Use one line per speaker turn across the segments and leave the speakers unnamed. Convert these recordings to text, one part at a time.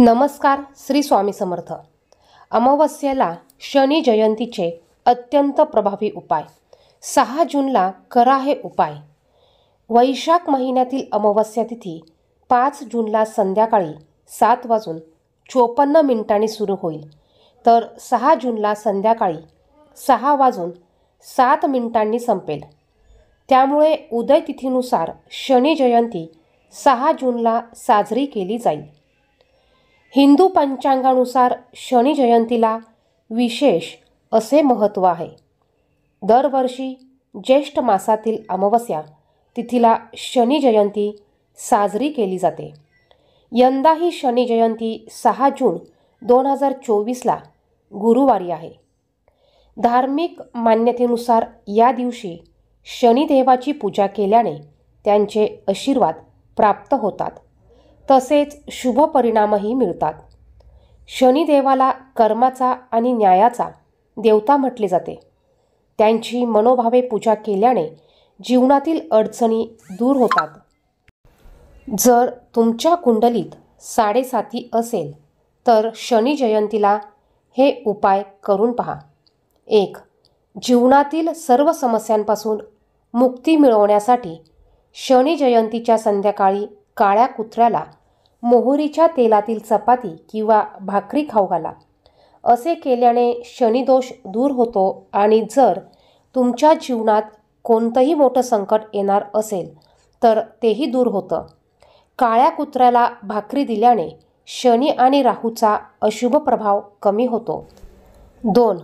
नमस्कार. श्री स्वामी समर्थ. अमावस्येला शनी जयंतीचे अत्यंत प्रभावी उपाय. 6 जूनला करा हे उपाय. वैशाख महिन्यातील अमावस्या तिथी 5 जूनला संध्याकाळी 7:54 सुरू होईल, तर 6 जूनला संध्याकाळी 6:07 संपेल. त्यामुळे उदय तिथीनुसार शनी जयंती 6 जूनला साजरी केली जाईल. हिंदू पंचांगानुसार शनी जयंतीला विशेष असे महत्त्व आहे. दरवर्षी ज्येष्ठ मासातील अमावस्या तिथीला शनी जयंती साजरी केली जाते. यंदाही शनी जयंती 6 जून 2024ला गुरुवारी आहे. धार्मिक मान्यतेनुसार या दिवशी शनिदेवाची पूजा केल्याने त्यांचे आशीर्वाद प्राप्त होतात, तसेच शुभ परिणामही मिळतात. शनिदेवाला कर्माचा आणि न्यायाचा देवता म्हटले जाते. त्यांची मनोभावे पूजा केल्याने जीवनातील अडचणी दूर होतात. जर तुमच्या कुंडलीत 7.5 असेल तर शनी जयंतीला हे उपाय करून पहा. 1. जीवनातील सर्व समस्यांपासून मुक्ती मिळवण्यासाठी शनी जयंतीच्या संध्याकाळी काळ्या कुत्र्याला मोहरीच्या तेलातील चपाती किंवा भाकरी खाऊ घाला. असे केल्याने शनिदोष दूर होतो आणि जर तुमच्या जीवनात कोणतंही मोठं संकट येणार असेल तर तेही दूर होतं. काळ्या कुत्र्याला भाकरी दिल्याने शनी आणि राहूचा अशुभ प्रभाव कमी होतो. 2.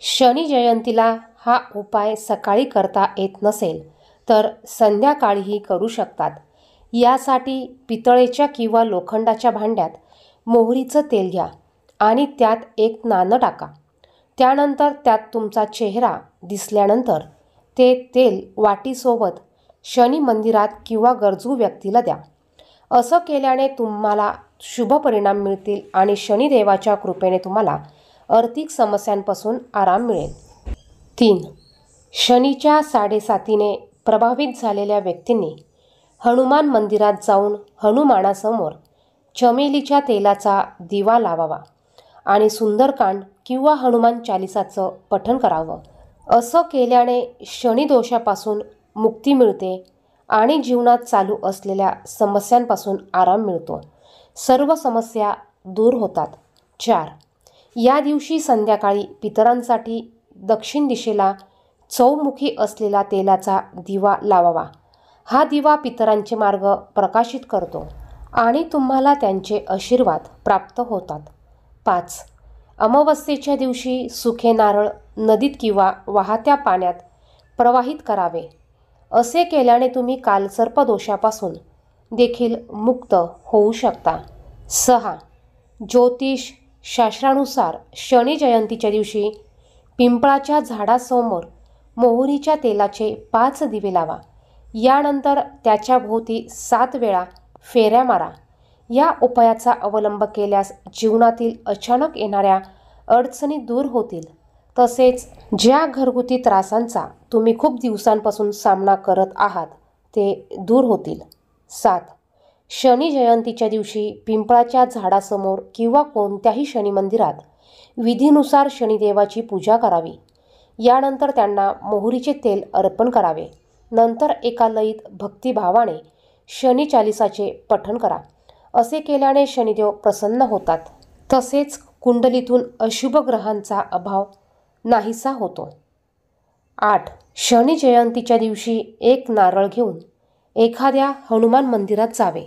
शनी जयंतीला हा उपाय सकाळी करता येत नसेल तर संध्याकाळीही करू शकतात. यासाठी पितळेच्या किंवा लोखंडाच्या भांड्यात मोहरीचं तेल घ्या आणि त्यात एक नाणं टाका. त्यानंतर त्यात तुमचा चेहरा दिसल्यानंतर ते तेल वाटीसोबत शनी मंदिरात किंवा गरजू व्यक्तीला द्या. असं केल्याने तुम्हाला शुभ परिणाम मिळतील आणि शनिदेवाच्या कृपेने तुम्हाला आर्थिक समस्यांपासून आराम मिळेल. 3. शनीच्या 7.5 प्रभावित झालेल्या व्यक्तींनी हनुमान मंदिरात जाऊन हनुमानासमोर चमेलीच्या तेलाचा दिवा लावावा आणि सुंदरकांड किंवा हनुमान चालिसाचं पठण करावं. असं केल्याने शनिदोषापासून मुक्ती मिळते आणि जीवनात चालू असलेल्या समस्यांपासून आराम मिळतो. सर्व समस्या दूर होतात. 4. या दिवशी संध्याकाळी पितरांसाठी दक्षिण दिशेला चौमुखी असलेला तेलाचा दिवा लावावा. हा दिवा पितरांचे मार्ग प्रकाशित करतो आणि तुम्हाला त्यांचे आशीर्वाद प्राप्त होतात. 5. अमावस्येच्या दिवशी सुखे नारळ नदीत किंवा वाहत्या पाण्यात प्रवाहित करावे. असे केल्याने तुम्ही कालसर्पदोषापासून देखील मुक्त होऊ शकता. 6. ज्योतिष शास्त्रानुसार शनी जयंतीच्या दिवशी पिंपळाच्या झाडासमोर मोहरीच्या तेलाचे 5 दिवे लावा. यानंतर त्याच्या भोवती 7 वेळा फेऱ्या मारा. या उपायाचा अवलंब केल्यास जीवनातील अचानक येणाऱ्या अडचणी दूर होतील, तसेच ज्या घरगुती त्रासांचा तुम्ही खूप दिवसांपासून सामना करत आहात ते दूर होतील. 7. शनी जयंतीच्या दिवशी पिंपळाच्या झाडासमोर किंवा कोणत्याही शनी मंदिरात विधीनुसार शनिदेवाची पूजा करावी. यानंतर त्यांना मोहरीचे तेल अर्पण करावे. नंतर एका लयीत भक्तिभावाने शनी चालिसाचे पठण करा. असे केल्याने शनिदेव प्रसन्न होतात, तसेच कुंडलीतून अशुभ ग्रहांचा अभाव नाहीसा होतो. 8. शनी जयंतीच्या दिवशी एक नारळ घेऊन एखाद्या हनुमान मंदिरात जावे.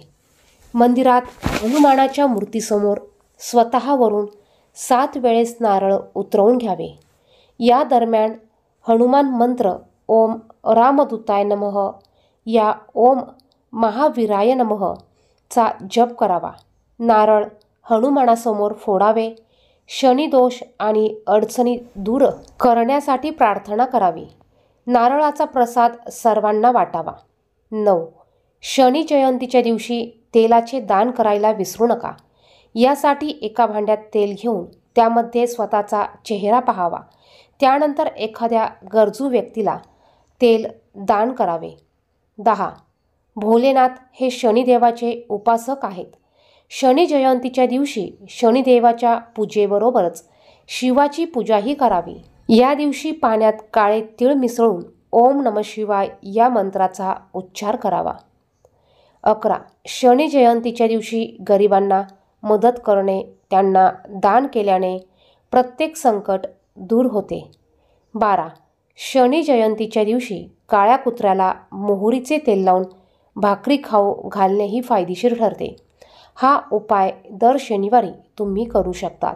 मंदिरात हनुमानाच्या मूर्तीसमोर स्वतःवरून 7 वेळेस नारळ उतरवून घ्यावे. या दरम्यान हनुमान मंत्र ओम रामदूताय नमः या ओम महावीराय नमः चा जप करावा. नारळ हनुमानासमोर फोडावे. शनिदोष आणि अडचणी दूर करण्यासाठी प्रार्थना करावी. नारळाचा प्रसाद सर्वांना वाटावा. 9. शनी जयंतीच्या दिवशी तेलाचे दान करायला विसरू नका. यासाठी एका भांड्यात तेल घेऊन त्यामध्ये स्वतःचा चेहरा पाहावा. त्यानंतर एखाद्या गरजू व्यक्तीला तेल दान करावे. 10. भोलेनाथ हे शनिदेवाचे उपासक आहेत. शनी जयंतीच्या दिवशी शनिदेवाच्या पूजेबरोबरच शिवाची पूजाही करावी। या दिवशी पाण्यात काळे तीळ मिसळून ओम नमः शिवाय या मंत्राचा उच्चार करावा। 11. शनी जयंतीच्या दिवशी गरिबांना मदत करणे, त्यांना दान केल्याने प्रत्येक संकट दूर होते। 12. शनी जयंतीच्या दिवशी काळ्या कुत्र्याला मोहरीचे तेल लावून भाकरी खाऊ घालणेही फायदेशीर ठरते। हा उपाय दर शनिवारी तुम्ही करू शकता।